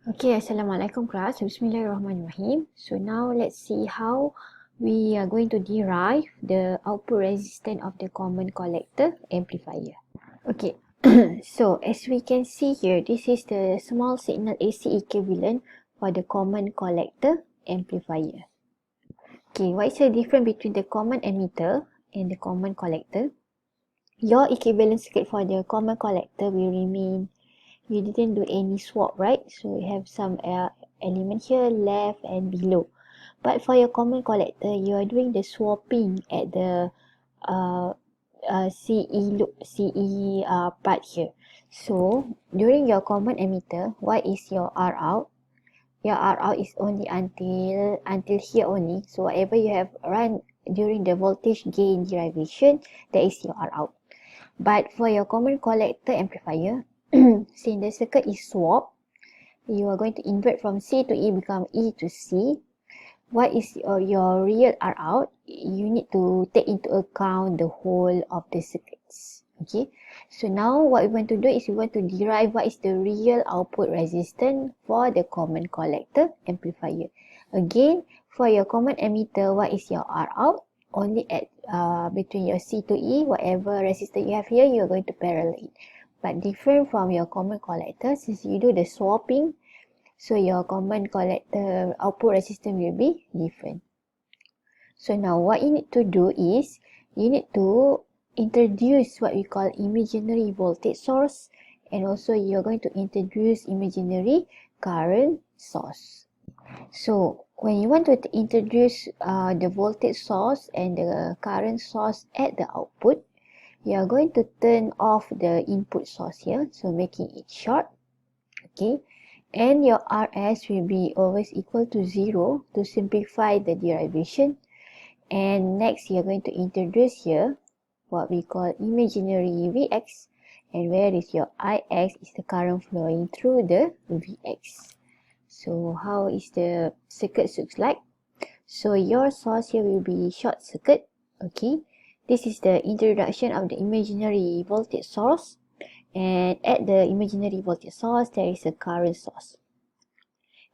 Okay, Assalamualaikum class. Bismillahirrahmanirrahim. So now let's see how we are going to derive the output resistance of the common collector amplifier. Okay, so as we can see here, this is the small signal AC equivalent for the common collector amplifier. Okay, what is the difference between the common emitter and the common collector? Your equivalent circuit for the common collector will remain. You didn't do any swap, right? So you have some element here, left and below. But for your common collector, you are doing the swapping at the CE part here. So during your common emitter, what is your R out? Your R out is only until here only. So whatever you have run during the voltage gain derivation, that is your R out. But for your common collector amplifier, since the circuit is swapped, you are going to invert from C to E become E to C. What is your real R out? You need to take into account the whole of the circuits. Okay, so now what we want to do is we want to derive what is the real output resistance for the common collector amplifier. Again, for your common emitter, what is your R out? Only at between your C to E, whatever resistance you have here, you are going to parallel it. But different from your common collector, since you do the swapping, so your common collector output resistance will be different. So now what you need to do is, you need to introduce what we call imaginary voltage source, and also you're going to introduce imaginary current source. So when you want to introduce the voltage source and the current source at the output, you are going to turn off the input source here, so making it short. Okay, and your RS will be always equal to 0 to simplify the derivation. And next you're going to introduce here what we call imaginary Vx, and where is your Ix is the current flowing through the Vx. So how is the circuit looks like? So your source here will be short circuit. Okay, this is the introduction of the imaginary voltage source, and at the imaginary voltage source there is a current source,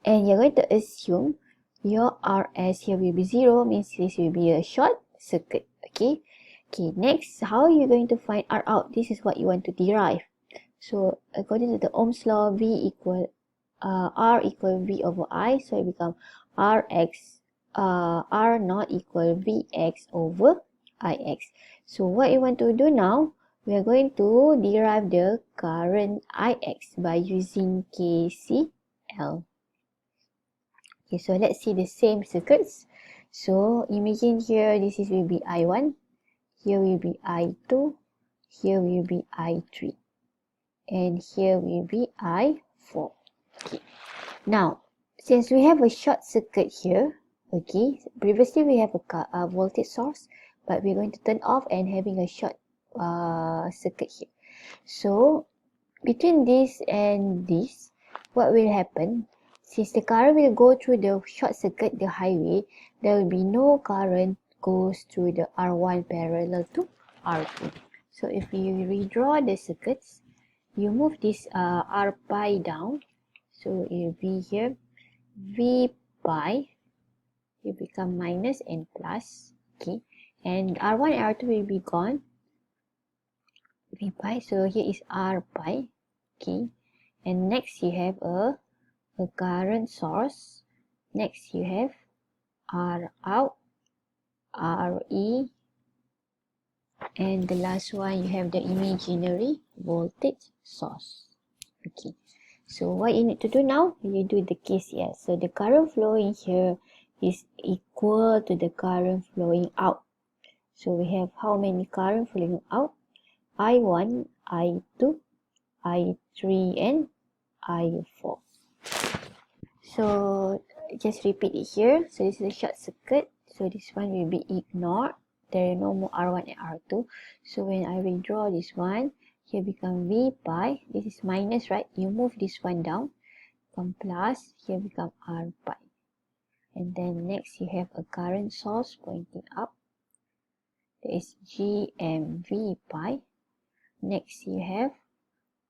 and you're going to assume your RS here will be 0, means this will be a short circuit. Okay, next, how are you going to find R out? This is what you want to derive. So according to the Ohm's law, R equal V over I, so it becomes R naught equal Vx over Ix. So what you want to do now, we are going to derive the current Ix by using KCL. Okay, so let's see the same circuits. So imagine here, this will be I1, here will be I2, here will be I3, and here will be I4. Okay. Now, since we have a short circuit here, okay, previously we have a voltage source, but we're going to turn off and having a short circuit here. So between this and this, what will happen? Since the current will go through the short circuit, the highway, there will be no current goes through the R1 parallel to R2. So if you redraw the circuits, you move this R pi down. So it will be here V pi, it become minus and plus. Okay, and R1 and R2 will be gone. V pi, so here is R pi. Okay, and next you have a current source. Next you have R out, RE, and the last one you have the imaginary voltage source. Okay, so what you need to do now, you do the KCL. So the current flowing here is equal to the current flowing out. So we have how many current flowing out? I1, I2, I3, and I4. So just repeat it here. So this is a short circuit. So this one will be ignored. There are no more R1 and R2. So when I redraw this one, here become V pi. This is minus, right? You move this one down. Become plus. Here become R pi. And then next you have a current source pointing up. There is GMV pi. Next you have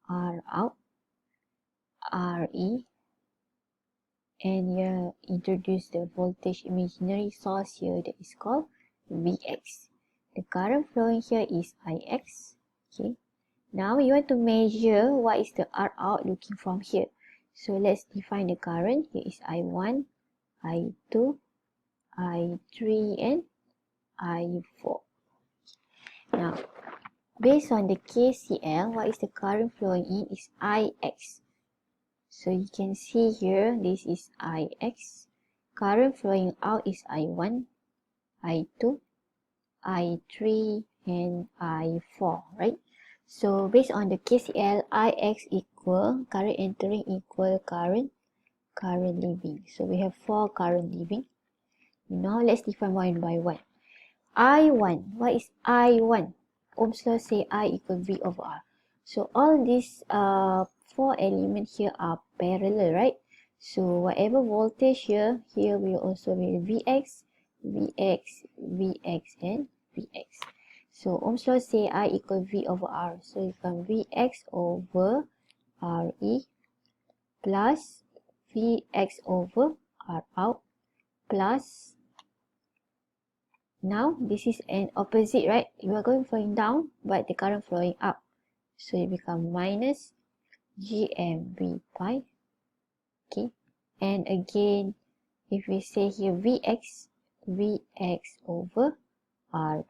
R out, RE, and you introduce the voltage imaginary source here that is called Vx. The current flowing here is Ix. Okay. Now you want to measure what is the R out looking from here. So let's define the current. Here is I1, I2, I3 and I4. Now, based on the KCL, what is the current flowing in is Ix. So you can see here, this is Ix. Current flowing out is I1, I2, I3 and I4, right? So based on the KCL, Ix equal current entering equal current leaving. So we have 4 current leaving. Now let's define one by one. I1, what is I1? Ohm's law say I equal V over R. So all these 4 elements here are parallel, right? So whatever voltage here will also be Vx, Vx, Vx and Vx. So Ohm's law say I equal V over R. So you can Vx over Re plus Vx over R out plus, now this is an opposite, right? You are going flowing down but the current flowing up. So it becomes minus GMV pi. Okay. And again, if we say here Vx over R.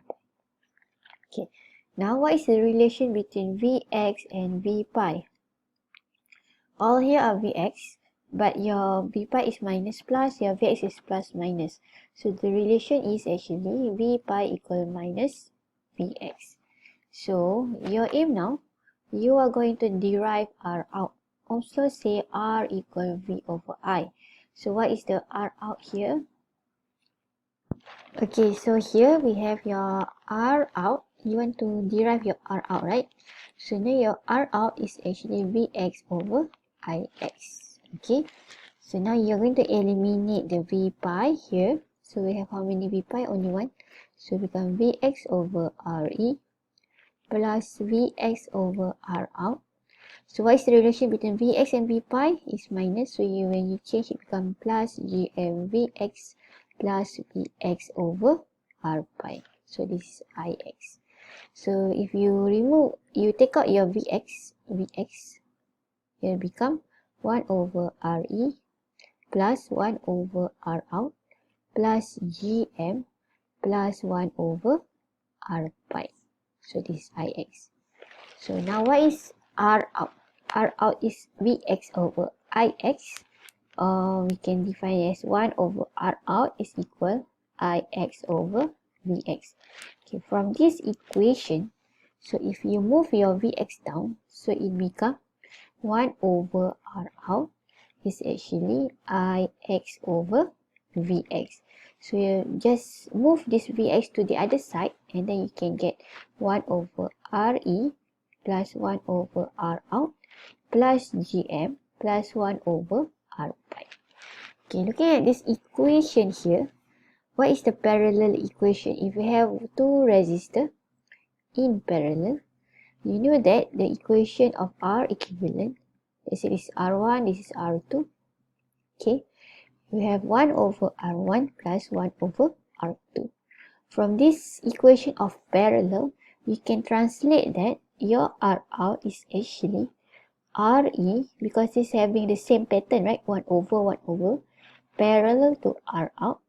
Okay. Now what is the relation between Vx and V pi? All here are Vx, but your V pi is minus plus, your Vx is plus minus. So the relation is actually V pi equal minus Vx. So your aim now, you are going to derive R out. Also say R equal V over I. So what is the R out here? Okay, so here we have your R out. You want to derive your R out, right? So now your R out is actually Vx over Ix. Okay, so now you're going to eliminate the V pi here. So we have how many V pi? Only one. So it becomes Vx over Re plus Vx over R out. So what is the relation between Vx and V pi? Is minus. So when you change, it becomes plus GmVx plus Vx over R pi. So this is Ix. So if you take out your Vx, it will become 1 over Re plus 1 over R out plus Gm plus 1 over R pi. So this is Ix. So now what is R out? R out is Vx over Ix. We can define as 1 over R out is equal Ix over Vx. Okay, from this equation, so if you move your Vx down, so it becomes 1 over R out is actually Ix over Vx. So you just move this Vx to the other side and then you can get 1 over Re plus 1 over R out plus Gm plus 1 over R pi. Okay, looking at this equation here, what is the parallel equation? If we have two resistors in parallel, you know that the equation of R equivalent, this is R1, this is R2. Okay, we have 1 over R1 plus 1 over R2. From this equation of parallel, you can translate that your R out is actually Re, because it's having the same pattern, right? 1 over 1 over, parallel to R out,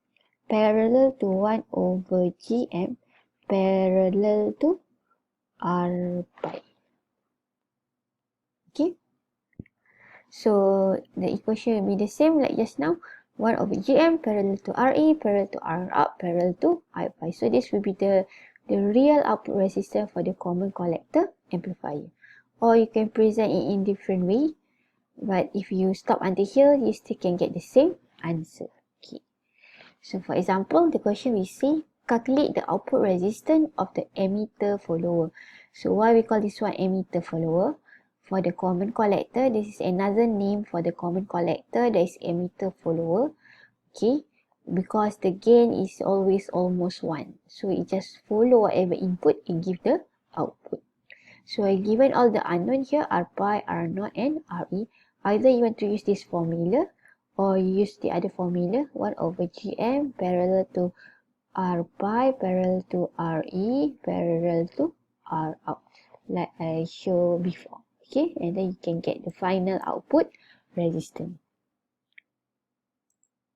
parallel to 1 over Gm, parallel to R pi. Okay. So the equation will be the same like just now. 1 over Gm parallel to Re, parallel to R out, parallel to I pi. So this will be the real output resistance for the common collector amplifier. Or you can present it in different way. But if you stop until here, you still can get the same answer. Okay. So for example, the question we say, calculate the output resistance of the emitter follower. So why we call this one emitter follower? For the common collector, this is another name for the common collector, that is emitter follower. Okay, because the gain is always almost 1. So it just follow whatever input and give the output. So I given all the unknown here, R pi, R naught and Re. Either you want to use this formula or you use the other formula 1 over GM parallel to R pi parallel to RE parallel to R out, like I showed before. Okay, and then you can get the final output resistance.